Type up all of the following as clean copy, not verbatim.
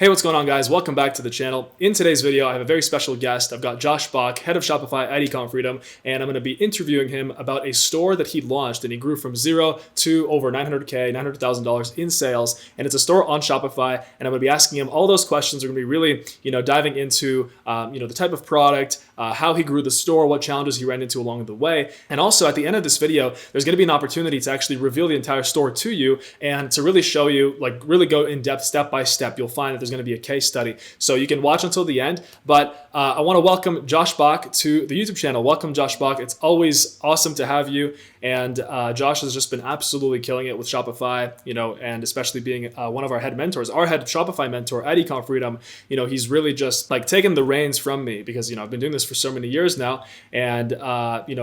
Hey, what's going on, guys? Welcome back to the channel. In today's video, I have a very special guest. I've got Josh Bach, head of Shopify at Ecom Freedom, and I'm going to be interviewing him about a store that he launched, and he grew from zero to over $900,000 in sales, and it's a store on Shopify. And I'm going to be asking him all those questions. We're going to be really, diving into, the type of product, how he grew the store, what challenges he ran into along the way, and also at the end of this video, there's going to be an opportunity to actually reveal the entire store to you and to really show you, really go in depth, step by step. You'll find that there's going to be a case study. So you can watch until the end, but I want to welcome Josh Bach to the YouTube channel. Welcome, Josh Bach. It's always awesome to have you. And Josh has just been absolutely killing it with Shopify, and especially being one of our head mentors, our head Shopify mentor at Ecom Freedom. He's really just taken the reins from me because, I've been doing this for so many years now and,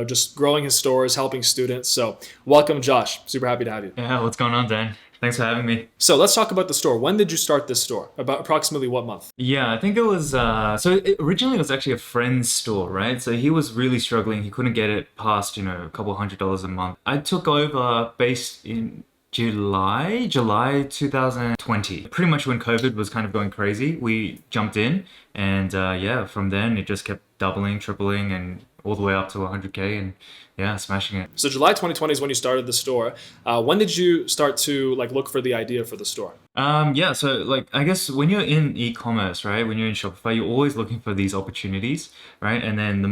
just growing his stores, helping students. So welcome, Josh. Super happy to have you. Yeah, what's going on, Dan? Thanks for having me. So let's talk about the store. When did you start this store? About approximately what month? Yeah, I think it was, originally it was actually a friend's store, right? So he was really struggling. He couldn't get it past, a couple $100 a month. I took over based in July 2020. Pretty much when COVID was kind of going crazy, we jumped in and from then it just kept doubling, tripling, and all the way up to 100K and smashing it. So July 2020 is when you started the store. When did you start to look for the idea for the store? So I guess when you're in e-commerce, right? When you're in Shopify, you're always looking for these opportunities, right? And then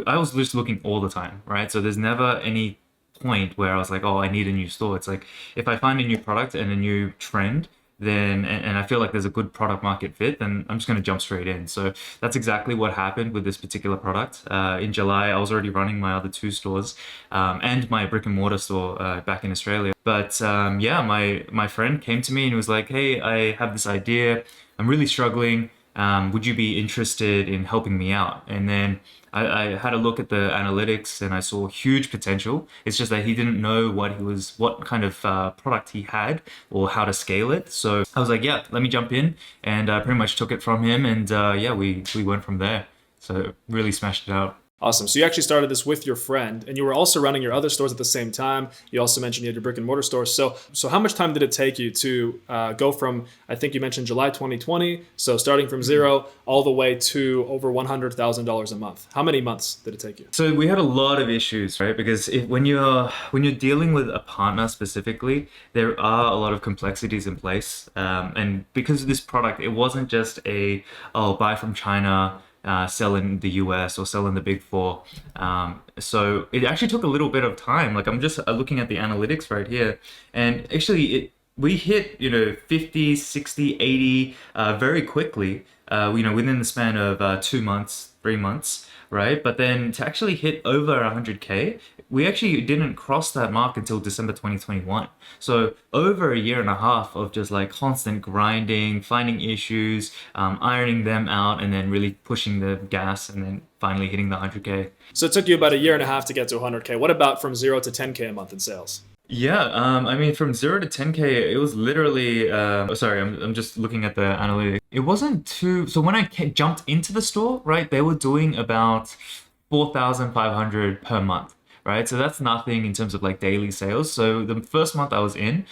I was just looking all the time, right? So there's never any point where I was like, oh, I need a new store. It's like if I find a new product and a new trend, then and I feel like there's a good product market fit, then I'm just going to jump straight in. So that's exactly what happened with this particular product. In July, I was already running my other two stores and my brick and mortar store back in Australia. But my friend came to me and was like, hey, I have this idea. I'm really struggling. Would you be interested in helping me out? And then I had a look at the analytics and I saw huge potential. It's just that he didn't know what kind of product he had or how to scale it. So I was like, yeah, let me jump in, and I pretty much took it from him, and we went from there. So really smashed it out. Awesome. So you actually started this with your friend, and you were also running your other stores at the same time. You also mentioned you had your brick and mortar stores. So how much time did it take you to go from, I think you mentioned July 2020, so starting from zero all the way to over $100,000 a month? How many months did it take you? So we had a lot of issues, right? Because when you're dealing with a partner specifically, there are a lot of complexities in place. And because of this product, it wasn't just buy from China, sell in the US or sell in the Big Four. So it actually took a little bit of time. I'm just looking at the analytics right here, and actually we hit 50, 60, 80 very quickly, within the span of 2 months, 3 months, right? But then to actually hit over 100K, we actually didn't cross that mark until December 2021. So over a year and a half of just constant grinding, finding issues, ironing them out, and then really pushing the gas, and then finally hitting the 100K. So it took you about a year and a half to get to 100K. What about from 0 to 10K a month in sales? Yeah, from 0 to 10K, it was literally, I'm just looking at the analytics. It wasn't too, so when I jumped into the store, right, they were doing about 4,500 per month. Right, so that's nothing in terms of daily sales. So the first month I was in,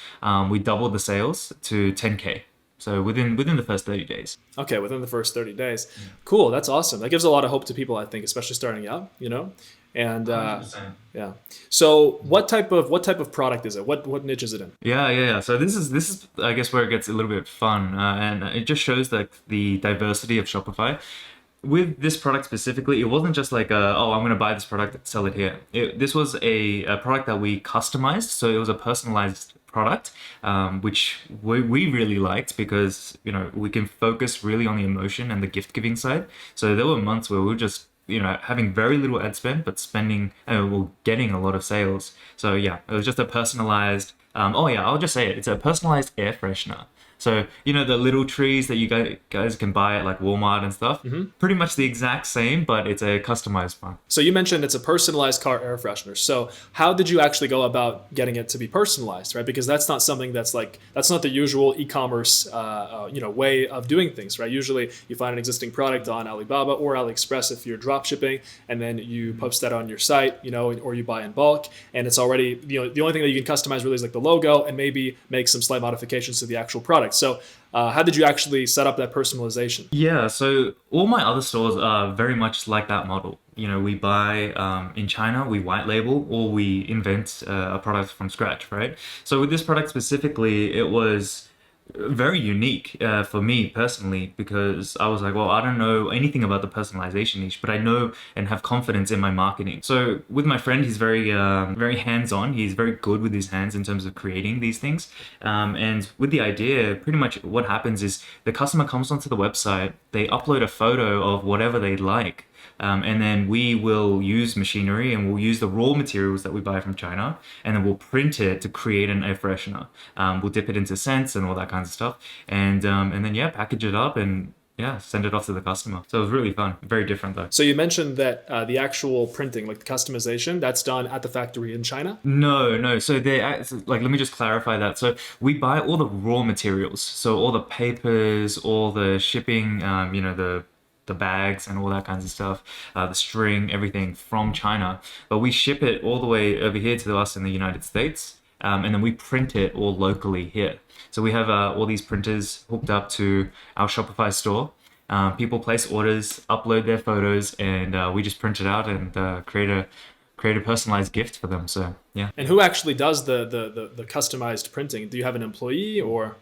we doubled the sales to 10K. So within the first 30 days. Okay, within the first 30 days. Cool, that's awesome. That gives a lot of hope to people, I think, especially starting out, And 100%. Yeah. So what type of product is it? What niche is it in? Yeah. So this is I guess where it gets a little bit fun, and it just shows the diversity of Shopify. With this product specifically, it wasn't just I'm going to buy this product, sell it here. This was a product that we customized. So it was a personalized product, which we really liked because, we can focus really on the emotion and the gift giving side. So there were months where we were just, having very little ad spend, but getting a lot of sales. So yeah, it was just a personalized, I'll just say it. It's a personalized air freshener. So, the little trees that you guys can buy at Walmart and stuff, pretty much the exact same, but it's a customized one. So you mentioned it's a personalized car air freshener. So how did you actually go about getting it to be personalized, right? Because that's not something that's not the usual e-commerce, way of doing things, right? Usually you find an existing product on Alibaba or AliExpress if you're drop shipping, and then you post that on your site, or you buy in bulk, and it's already, the only thing that you can customize really is the logo and maybe make some slight modifications to the actual product. product. So how did you actually set up that personalization? Yeah, so all my other stores are very much like that model. We buy in China, we white label, or we invent a product from scratch, right? So with this product specifically, it was very unique for me personally because I was like, well, I don't know anything about the personalization niche, but I know and have confidence in my marketing. So with my friend, he's very hands-on. He's very good with his hands in terms of creating these things. And with the idea, pretty much what happens is the customer comes onto the website, they upload a photo of whatever they like. And then we will use machinery and we'll use the raw materials that we buy from China, and then we'll print it to create an air freshener. We'll dip it into scents and all that kinds of stuff, and then yeah, package it up and yeah, send it off to the customer. So it was really fun. Very different though. So you mentioned that the actual printing, like the customization, that's done at the factory in China? No. So let me just clarify that. So we buy all the raw materials. So all the papers, all the shipping, the bags and all that kinds of stuff, the string, everything from China. But we ship it all the way over here to us in the United States, and then we print it all locally here. So we have all these printers hooked up to our Shopify store. People place orders, upload their photos, and we just print it out and create a personalized gift for them. So yeah. And who actually does the customized printing? Do you have an employee or?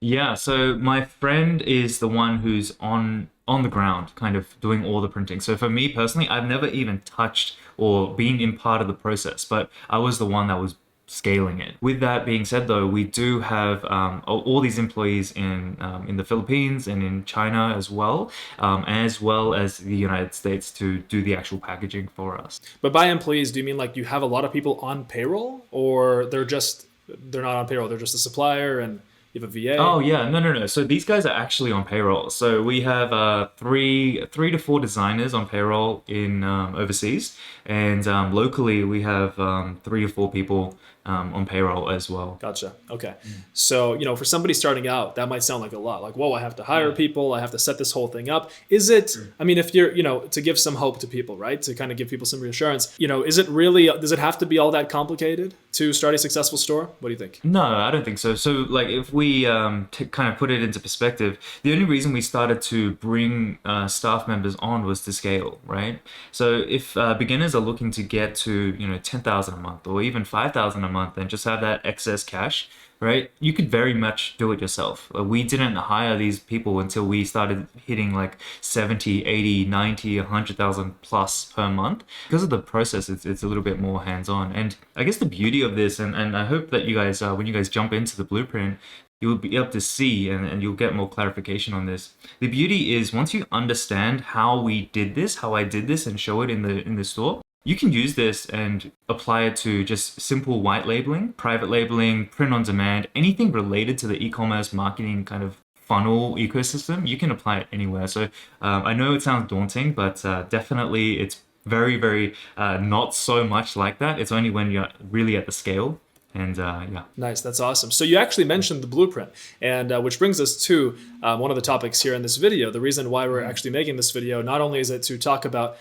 Yeah, so my friend is the one who's on the ground, kind of doing all the printing. So for me personally, I've never even touched or been in part of the process, but I was the one that was scaling it. With that being said, though, we do have all these employees in the Philippines and in China as well as the United States to do the actual packaging for us. But by employees, do you mean like you have a lot of people on payroll, or they're not on payroll, they're just a supplier and you have a VA? Oh yeah, no. So these guys are actually on payroll. So we have three to four designers on payroll in overseas, and locally we have 3 or 4 people on payroll as well. Gotcha. Okay. So, for somebody starting out, that might sound like a lot. Like, whoa, I have to hire people. I have to set this whole thing up. Is it, I mean, if you're, to give some hope to people, right? To kind of give people some reassurance, does it have to be all that complicated to start a successful store? What do you think? No, I don't think so. So like if we kind of put it into perspective, the only reason we started to bring staff members on was to scale, right? So if beginners are looking to get to, 10,000 a month or even 5,000 a month and just have that excess cash, right? You could very much do it yourself. We didn't hire these people until we started hitting like 70, 80, 90, 100,000 plus per month. Because of the process, it's a little bit more hands-on. And I guess the beauty of this, and I hope that you guys, when you guys jump into the blueprint, you'll be able to see and you'll get more clarification on this. The beauty is once you understand how we did this, how I did this and show it in the store, you can use this and apply it to just simple white labeling, private labeling, print on demand, anything related to the e-commerce marketing kind of funnel ecosystem. You can apply it anywhere. So I know it sounds daunting, but definitely it's very, very not so much like that. It's only when you're really at the scale. And yeah. Nice. That's awesome. So you actually mentioned the blueprint, and which brings us to one of the topics here in this video. The reason why we're actually making this video, not only is it to talk about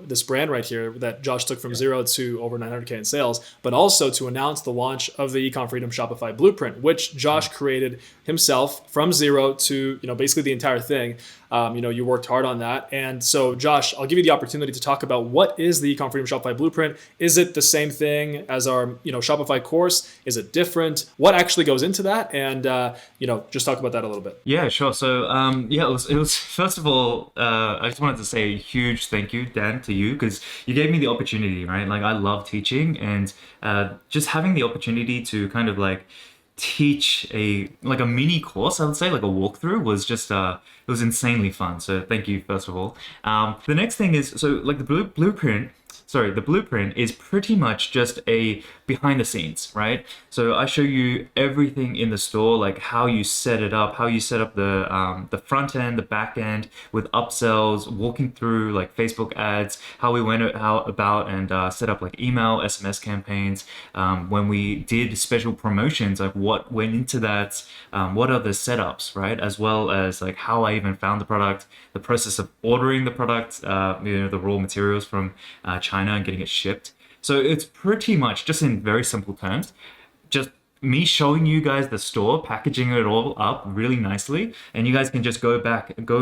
this brand right here that Josh took from zero to over 900K in sales, but also to announce the launch of the Ecom Freedom Shopify Blueprint, which Josh created himself from zero to basically the entire thing. You worked hard on that. And so Josh, I'll give you the opportunity to talk about what is the Ecom Freedom Shopify Blueprint. Is it the same thing as our Shopify course? Is it different? What actually goes into that? And just talk about that a little bit. Yeah, sure. So it was first of all, I just wanted to say a huge thank you, Dan, to you, because you gave me the opportunity, right? Like I love teaching, and just having the opportunity to kind of like teach a mini course, I would say, like a walkthrough, was just it was insanely fun. So thank you, first of all. The next thing is, so like the blueprint is pretty much just a behind the scenes, right? So I show you everything in the store, like how you set it up, how you set up the front end, the back end with upsells, walking through like Facebook ads, how we went about and set up like email, SMS campaigns. When we did special promotions, like what went into that, what are the setups, right? As well as like how I even found the product, the process of ordering the product, the raw materials from China and getting it shipped. So it's pretty much, just in very simple terms, just me showing you guys the store, packaging it all up really nicely, and you guys can just go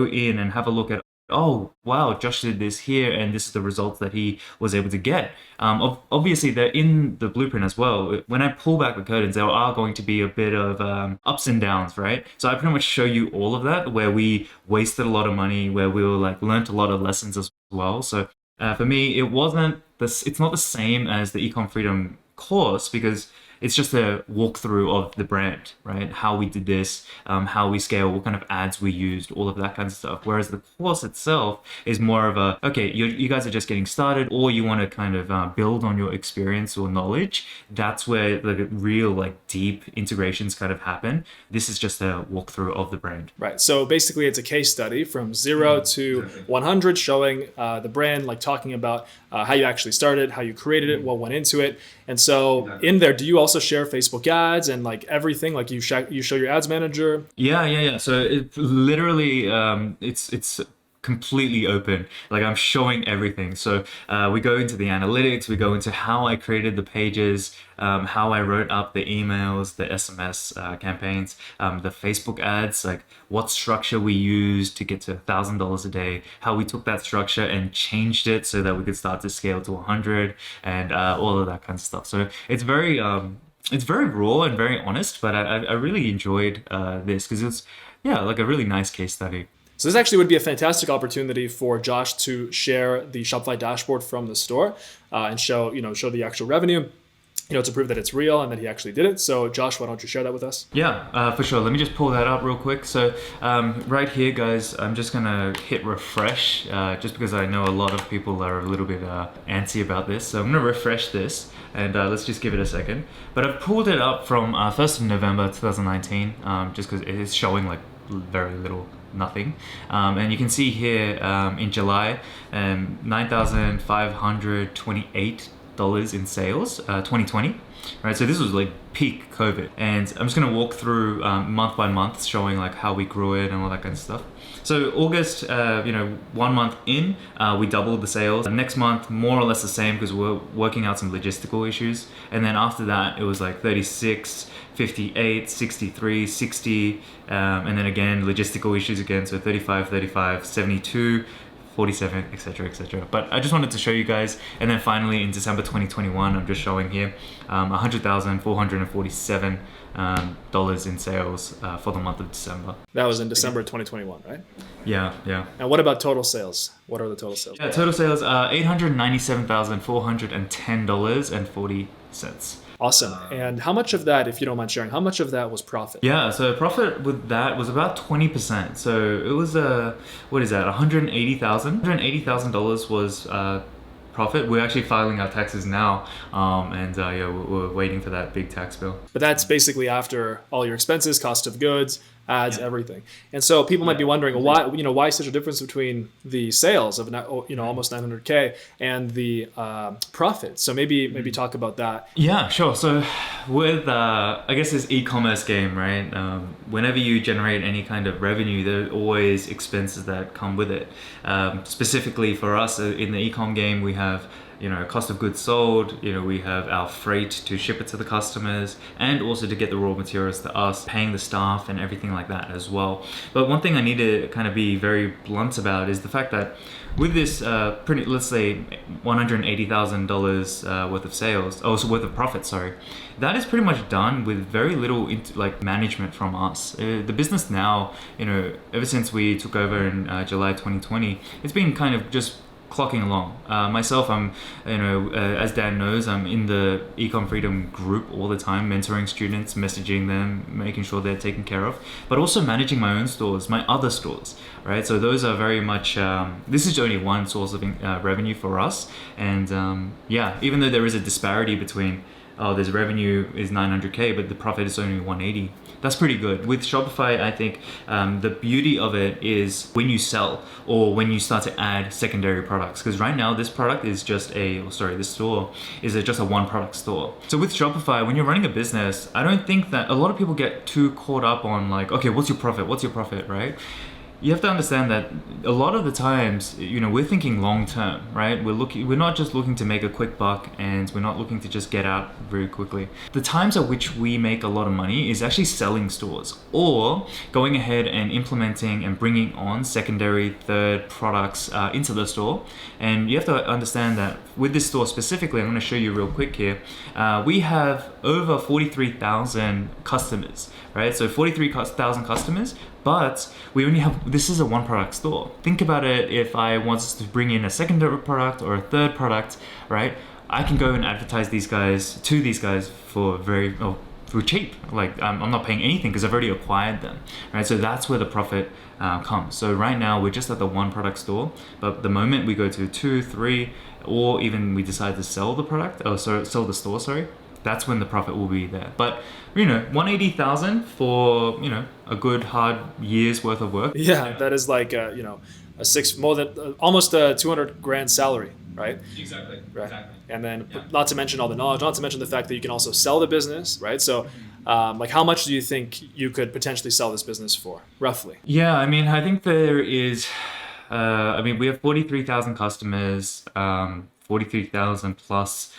in and have a look at, oh wow, Josh did this here, and this is the results that he was able to get. Obviously, they're in the blueprint as well. When I pull back the curtains, there are going to be a bit of ups and downs, right? So I pretty much show you all of that, where we wasted a lot of money, where we were like learned a lot of lessons as well. So for me, it's not the same as the Ecom Freedom course, because it's just a walkthrough of the brand, right? How we did this, how we scale, what kind of ads we used, all of that kind of stuff. Whereas the course itself is more of a, okay, you guys are just getting started, or you want to kind of build on your experience or knowledge. That's where the real like deep integrations kind of happen. This is just a walkthrough of the brand. Right. So basically, it's a case study from 0 to 100, showing the brand, like talking about how you actually started, how you created it, what went into it. And so in there, do you also share Facebook ads and like everything? Like you show your ads manager? Yeah. So it literally, it's completely open. Like I'm showing everything. So we go into the analytics, we go into how I created the pages, how I wrote up the emails, the SMS campaigns, the Facebook ads, like what structure we used to get to $1,000 a day, how we took that structure and changed it so that we could start to scale to 100, and all of that kind of stuff. So it's very raw and very honest, but I really enjoyed this because it's like a really nice case study. So this actually would be a fantastic opportunity for Josh to share the Shopify dashboard from the store and show the actual revenue, to prove that it's real and that he actually did it. So Josh, why don't you share that with us? Yeah, for sure. Let me just pull that up real quick. So right here, guys, I'm just gonna hit refresh just because I know a lot of people are a little bit antsy about this. So I'm gonna refresh this and let's just give it a second. But I've pulled it up from 1st of November 2019 just because it is showing like very little, nothing. And you can see here in July, $9,528 in sales, 2020. Right, so this was like peak COVID, and I'm just gonna walk through month by month, showing like how we grew it and all that kind of stuff. So August, 1 month in, we doubled the sales. Next month, more or less the same because we're working out some logistical issues. And then after that, it was like 36, 58, 63, 60, and then again, logistical issues again. So 35, 35, 72, 47, etc., etc. But I just wanted to show you guys. And then finally in December 2021, I'm just showing here $100,447 in sales for the month of December. That was in December 2021, right? Yeah. And what about total sales? What are the total sales? Yeah, total sales $897,410.40. Awesome. And how much of that, if you don't mind sharing, how much of that was profit? Yeah, so profit with that was about 20%. So it was what is that? $180,000 was profit. We're actually filing our taxes now, and we're waiting for that big tax bill. But that's basically after all your expenses, cost of goods, ads, everything. And so people might be wondering, why such a difference between the sales of almost 900K and the profit? So maybe talk about that. Yeah, sure. So with I guess this e-commerce game, right? Whenever you generate any kind of revenue, there are always expenses that come with it. Specifically for us in the e-com game, we have cost of goods sold, we have our freight to ship it to the customers, and also to get the raw materials to us, paying the staff and everything like that as well. But one thing I need to kind of be very blunt about is the fact that with this let's say $180,000 worth of sales, worth of profit, sorry, that is pretty much done with very little management from us. The business now, ever since we took over in July 2020, it's been kind of just clocking along. Myself, I'm, as Dan knows, I'm in the Ecom Freedom group all the time, mentoring students, messaging them, making sure they're taken care of, but also managing my own stores, my other stores, right? So those are very much, this is only one source of revenue for us. And even though there is a disparity between, there's revenue is 900K, but the profit is only 180. That's pretty good. With Shopify, I think the beauty of it is when you sell or when you start to add secondary products. Because right now, this product is just this store is just a one product store. So with Shopify, when you're running a business, I don't think that a lot of people get too caught up on like, okay, what's your profit? What's your profit, right? you have to understand that a lot of the times, we're thinking long term, right? We're not just looking to make a quick buck, and we're not looking to just get out very quickly. The times at which we make a lot of money is actually selling stores, or going ahead and implementing and bringing on secondary, third products into the store. And you have to understand that with this store specifically, I'm going to show you real quick here. We have over 43,000 customers, right? So 43,000 customers, but we only have, this is a one product store. Think about it, if I wanted to bring in a secondary product or a third product, right? I can go and advertise these guys for for cheap. Like I'm not paying anything because I've already acquired them, right? So that's where the profit comes. So right now we're just at the one product store, but the moment we go to 2, 3, or even we decide to sell the product, sell the store, sorry, that's when the profit will be there. But 180,000 for a good hard year's worth of work. Yeah, that is like almost a 200 grand salary, right? Exactly. Right. Exactly. And then not to mention all the knowledge, not to mention the fact that you can also sell the business, right? So like how much do you think you could potentially sell this business for, roughly? Yeah, I think there is, we have 43,000 customers, 43,000 plus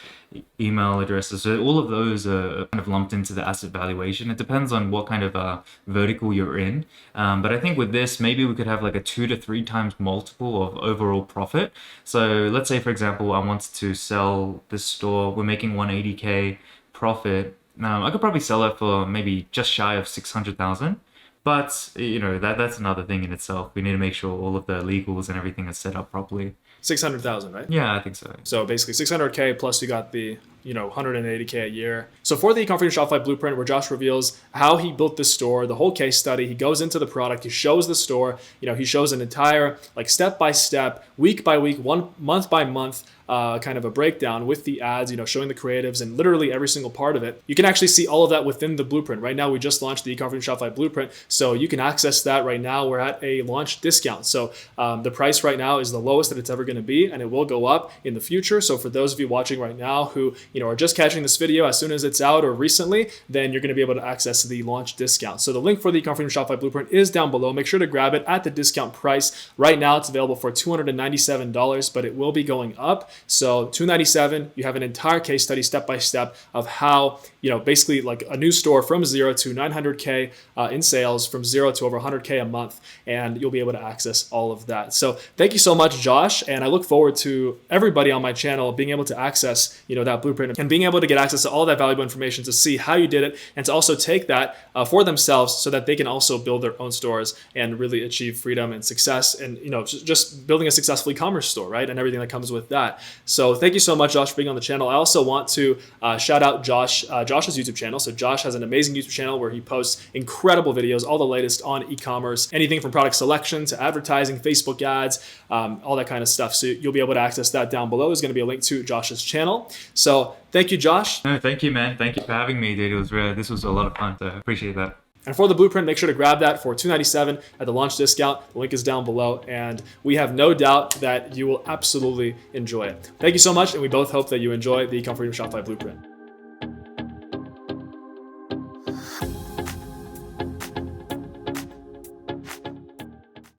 email addresses. So all of those are kind of lumped into the asset valuation. It depends on what kind of vertical you're in. But I think with this, maybe we could have like a 2 to 3 times multiple of overall profit. So let's say, for example, I wanted to sell this store. We're making 180K profit. I could probably sell it for maybe just shy of 600,000. But that's another thing in itself. We need to make sure all of the legals and everything is set up properly. 600,000, right? Yeah, I think so. So basically 600K plus you got the 180K a year. So for the Ecom Freedom Shopify Blueprint, where Josh reveals how he built this store, the whole case study, he goes into the product, he shows the store, he shows an entire like step by step, week by week, month by month, kind of a breakdown with the ads, showing the creatives and literally every single part of it. You can actually see all of that within the blueprint. Right now, we just launched the Ecom Freedom Shopify Blueprint, so you can access that right now. We're at a launch discount. So the price right now is the lowest that it's ever going to be, and it will go up in the future. So for those of you watching right now who are just catching this video as soon as it's out or recently, then you're going to be able to access the launch discount. So the link for the Ecom Freedom Shopify Blueprint is down below. Make sure to grab it at the discount price. Right now, it's available for $297, but it will be going up. So $297, you have an entire case study step by step of how, basically like a new store from 0 to 900K in sales, from 0 to over 100K a month, and you'll be able to access all of that. So thank you so much, Josh, and I look forward to everybody on my channel being able to access, that blueprint and being able to get access to all that valuable information to see how you did it and to also take that for themselves so that they can also build their own stores and really achieve freedom and success and, just building a successful e-commerce store, right? And everything that comes with that. So thank you so much, Josh, for being on the channel. I also want to shout out Josh's YouTube channel. So Josh has an amazing YouTube channel where he posts incredible videos, all the latest on e-commerce, anything from product selection to advertising, Facebook ads, all that kind of stuff. So you'll be able to access that down below. There's going to be a link to Josh's channel. So thank you, Josh. No, thank you, man. Thank you for having me, dude. This was a lot of fun. So I appreciate that. And for the blueprint, make sure to grab that for $297 at the launch discount. The link is down below, and we have no doubt that you will absolutely enjoy it. Thank you so much, and we both hope that you enjoy the Ecom Freedom Shopify Blueprint.